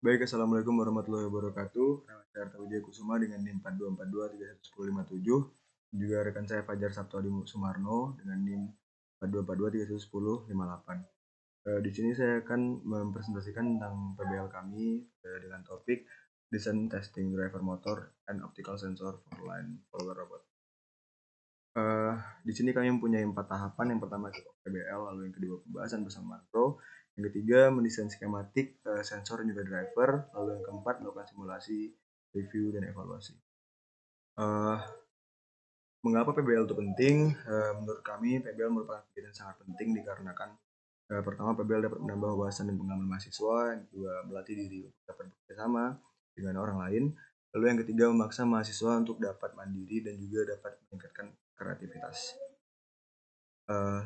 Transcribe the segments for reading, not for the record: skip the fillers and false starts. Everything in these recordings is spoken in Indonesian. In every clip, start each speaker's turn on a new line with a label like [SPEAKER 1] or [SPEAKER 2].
[SPEAKER 1] Baik, Assalamualaikum warahmatullahi wabarakatuh. Nama saya Arta Wijaya Kusuma dengan NIM 4242311057. Juga rekan saya Fajar Sabtoadi Sumarno dengan NIM 4242311058. Di sini saya akan mempresentasikan tentang PBL kami dengan topik Design Testing Driver Motor and Optical Sensor for Line Follower Robot. Di sini kami mempunyai 4 tahapan. Yang pertama itu PBL, lalu yang kedua pembahasan bersama makro, yang ketiga mendesain skematik sensor dan juga driver, lalu yang keempat melakukan simulasi, review, dan evaluasi. Mengapa PBL itu penting? Menurut kami PBL merupakan kegiatan sangat penting dikarenakan pertama PBL dapat menambah wawasan dan pengalaman mahasiswa, yang kedua melatih diri untuk dapat bekerja sama dengan orang lain, lalu yang ketiga memaksa mahasiswa untuk dapat mandiri dan juga dapat meningkatkan kreativitas.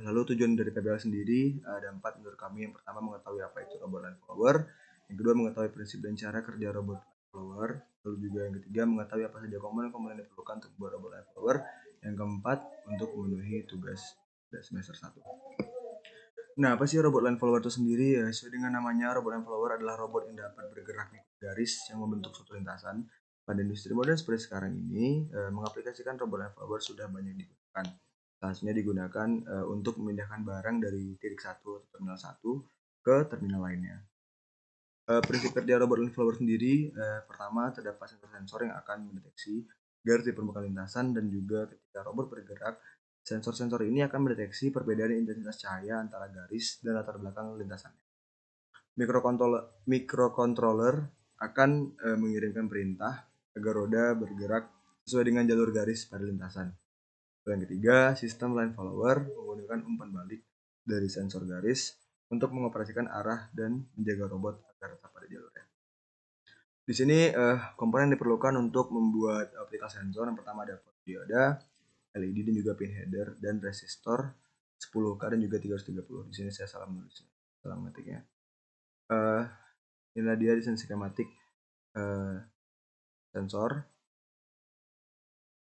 [SPEAKER 1] Lalu tujuan dari PBL sendiri ada 4 menurut kami. Yang pertama mengetahui apa itu robot line follower, yang kedua mengetahui prinsip dan cara kerja robot line follower, lalu juga yang ketiga mengetahui apa saja komponen-komponen yang diperlukan untuk membuat robot line follower, yang keempat untuk memenuhi tugas semester 1. Nah, apa sih robot line follower itu sendiri? Ya, sesuai dengan namanya, robot line follower adalah robot yang dapat bergerak mengikuti garis yang membentuk suatu lintasan. Pada industri modern seperti sekarang ini, mengaplikasikan robot line follower sudah banyak digunakan. Selanjutnya digunakan untuk memindahkan barang dari titik satu atau terminal 1 ke terminal lainnya. Prinsip kerja robot line follower sendiri, pertama terdapat sensor-sensor yang akan mendeteksi garis di permukaan lintasan, dan juga ketika robot bergerak, sensor-sensor ini akan mendeteksi perbedaan intensitas cahaya antara garis dan latar belakang lintasannya. Microcontroller akan mengirimkan perintah agar roda bergerak sesuai dengan jalur garis pada lintasan. Yang ketiga, sistem line follower menggunakan umpan balik dari sensor garis untuk mengoperasikan arah dan menjaga robot agar tetap pada jalurnya. Di sini komponen yang diperlukan untuk membuat optical sensor. Yang pertama ada dioda, LED, dan juga pin header dan resistor 10K dan juga 330. Di sini saya salah menulisnya, salah mengetiknya. Inilah dia desain skematik sensor.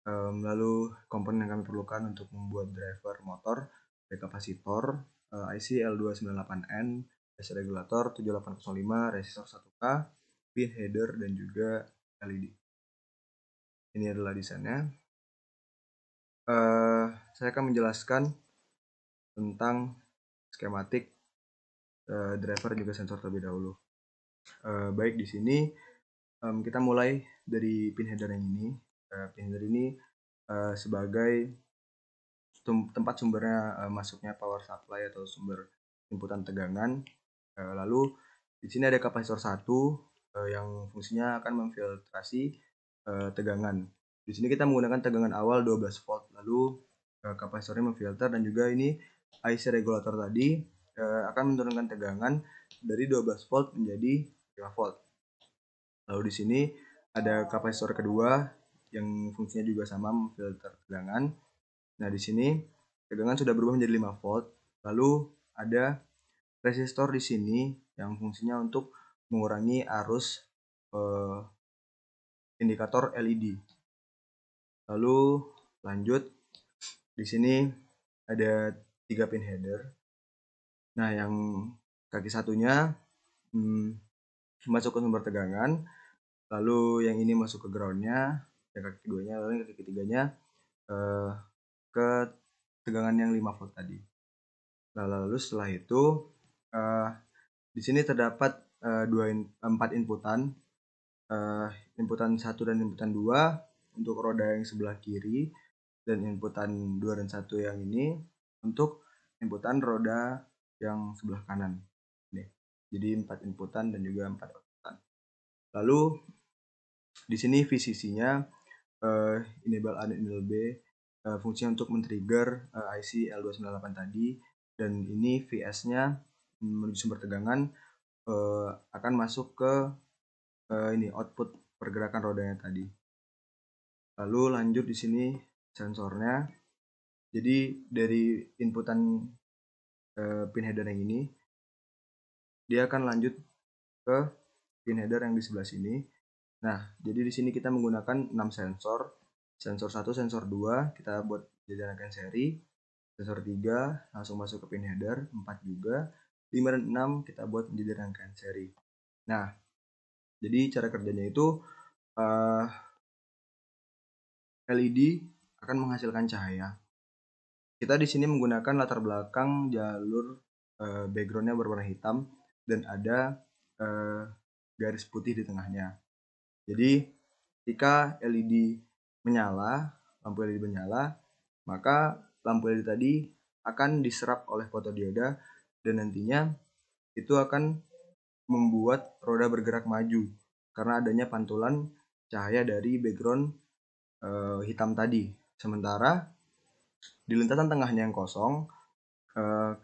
[SPEAKER 1] Lalu komponen yang kami perlukan untuk membuat driver motor, kapasitor, IC L298N, AC regulator 7805, resistor 1K, pin header, dan juga LED. Ini adalah desainnya. Saya akan menjelaskan tentang skematik driver juga sensor terlebih dahulu. Baik, di sini kita mulai dari pin header yang ini. Pin header ini sebagai tempat sumbernya masuknya power supply atau sumber inputan tegangan. Lalu di sini ada kapasitor 1 yang fungsinya akan memfiltrasi tegangan. Di sini kita menggunakan tegangan awal 12 volt. Lalu kapasitornya memfilter, dan juga ini IC regulator tadi akan menurunkan tegangan dari 12 volt menjadi 5 volt. Lalu di sini ada kapasitor kedua yang fungsinya juga sama memfilter tegangan. Nah, di sini tegangan sudah berubah menjadi 5 volt. Lalu ada resistor di sini yang fungsinya untuk mengurangi arus indikator LED. Lalu lanjut, di sini ada 3 pin header. Nah, yang kaki satunya masuk ke sumber tegangan, lalu yang ini masuk ke groundnya, yang kaki keduanya, lalu yang kaki ketiganya ke tegangan yang 5 volt tadi. Nah, lalu setelah itu di sini terdapat 4 inputan, inputan 1 dan inputan 2 untuk roda yang sebelah kiri, dan inputan 2 dan 1 yang ini untuk inputan roda yang sebelah kanan. Nih. Jadi 4 inputan dan juga 4 outputan. Lalu di sini VCC-nya enable A dan enable B, fungsinya untuk men-trigger IC L298 tadi, dan ini VS-nya menuju sumber tegangan akan masuk ke ini output pergerakan rodanya tadi. Lalu lanjut di sini sensornya. Jadi dari inputan pin header yang ini, dia akan lanjut ke pin header yang di sebelah sini. Nah, jadi di sini kita menggunakan 6 sensor. Sensor 1, sensor 2 kita buat jadi rangkaian seri. Sensor 3 langsung masuk ke pin header, 4 juga. 5 dan 6 kita buat menjadi rangkaian seri. Nah, Jadi cara kerjanya itu LED akan menghasilkan cahaya. Kita di sini menggunakan latar belakang jalur backgroundnya berwarna hitam dan ada garis putih di tengahnya. Jadi ketika LED menyala, lampu LED menyala, maka lampu LED tadi akan diserap oleh fotodioda dan nantinya itu akan membuat roda bergerak maju karena adanya pantulan cahaya dari background hitam tadi. Sementara di lintasan tengahnya yang kosong,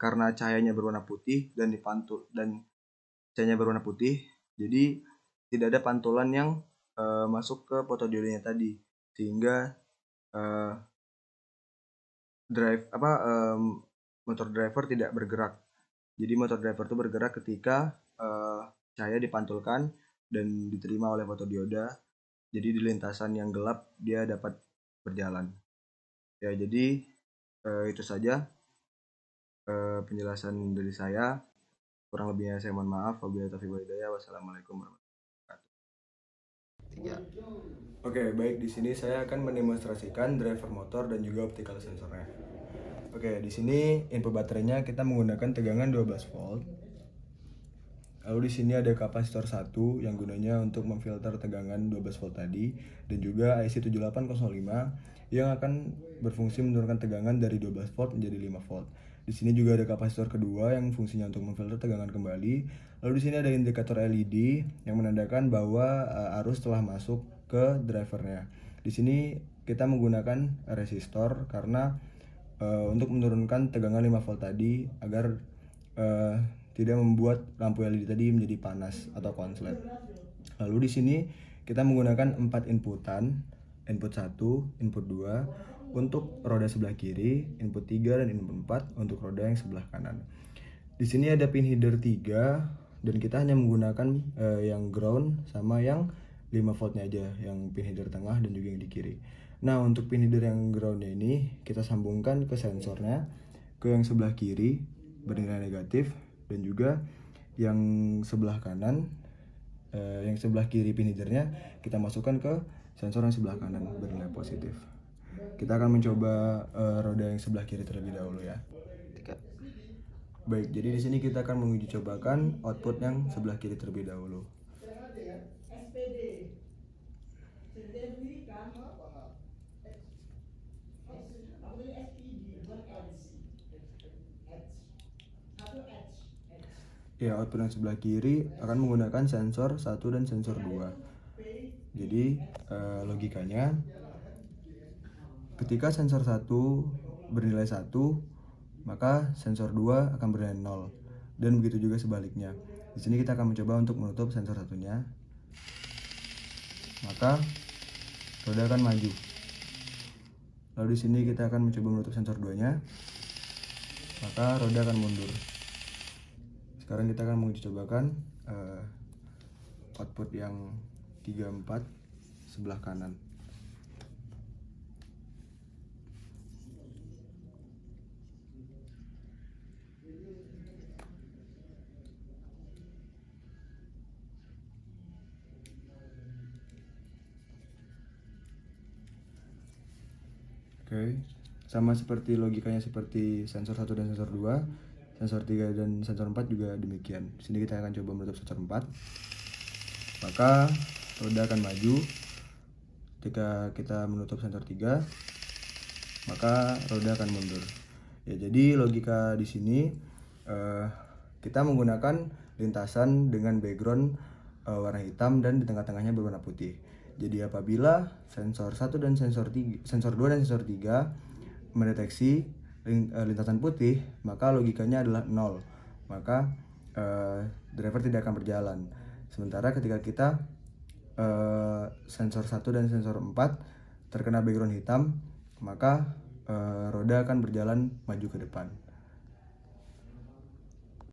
[SPEAKER 1] karena cahayanya berwarna putih dan cahayanya berwarna putih, jadi tidak ada pantulan yang masuk ke fotodiodanya tadi, sehingga motor driver tidak bergerak. Jadi motor driver itu bergerak ketika cahaya dipantulkan dan diterima oleh fotodioda. Jadi di lintasan yang gelap dia dapat berjalan. Ya, jadi itu saja penjelasan dari saya. Kurang lebihnya saya mohon maaf. Wabillahi taufiq wal hidayah. Wassalamualaikum warahmatullahi wabarakatuh. Oke, baik, di sini saya akan mendemonstrasikan driver motor dan juga optical sensornya. Oke, di sini input baterainya kita menggunakan tegangan 12 volt. Lalu di sini ada kapasitor 1 yang gunanya untuk memfilter tegangan 12 volt tadi, dan juga IC 7805 yang akan berfungsi menurunkan tegangan dari 12 volt menjadi 5 volt. Di sini juga ada kapasitor kedua yang fungsinya untuk memfilter tegangan kembali. Lalu di sini ada indikator LED yang menandakan bahwa arus telah masuk ke drivernya. Di sini kita menggunakan resistor karena untuk menurunkan tegangan 5 volt tadi agar tidak membuat lampu LED tadi menjadi panas atau konslet. Lalu di sini kita menggunakan 4 inputan, input 1, input 2 untuk roda sebelah kiri, input 3 dan input 4 untuk roda yang sebelah kanan. Di sini ada pin header 3 dan kita hanya menggunakan yang ground sama yang 5 voltnya aja, yang pin header tengah dan juga yang di kiri. Nah, untuk pin header yang groundnya ini kita sambungkan ke sensornya, ke yang sebelah kiri bernilai negatif, dan juga yang sebelah kanan, yang sebelah kiri pin headernya kita masukkan ke sensor yang sebelah kanan bernilai positif. Kita akan mencoba roda yang sebelah kiri terlebih dahulu ya. Baik, jadi di sini kita akan menguji cobakan output yang sebelah kiri terlebih dahulu. Ya, output yang sebelah kiri akan menggunakan sensor 1 dan sensor 2. Jadi logikanya ketika sensor 1 bernilai 1, maka sensor 2 akan bernilai 0. Dan begitu juga sebaliknya. Di sini kita akan mencoba untuk menutup sensor satunya. Maka roda akan maju. Lalu di sini kita akan mencoba menutup sensor 2-nya. Maka roda akan mundur. Sekarang kita akan menguji cobakan output yang 34 sebelah kanan. Oke, sama seperti logikanya seperti sensor 1 dan sensor 2, sensor 3 dan sensor 4 juga demikian. Di sini kita akan coba menutup sensor 4. Maka roda akan maju. Ketika kita menutup sensor 3, maka roda akan mundur. Ya, jadi logika di sini kita menggunakan lintasan dengan background warna hitam dan di tengah-tengahnya berwarna putih. Jadi apabila sensor 1 dan sensor 2 dan sensor 3 mendeteksi lintasan putih, maka logikanya adalah 0. Maka driver tidak akan berjalan. Sementara ketika kita sensor 1 dan sensor 4 terkena background hitam, maka roda akan berjalan maju ke depan.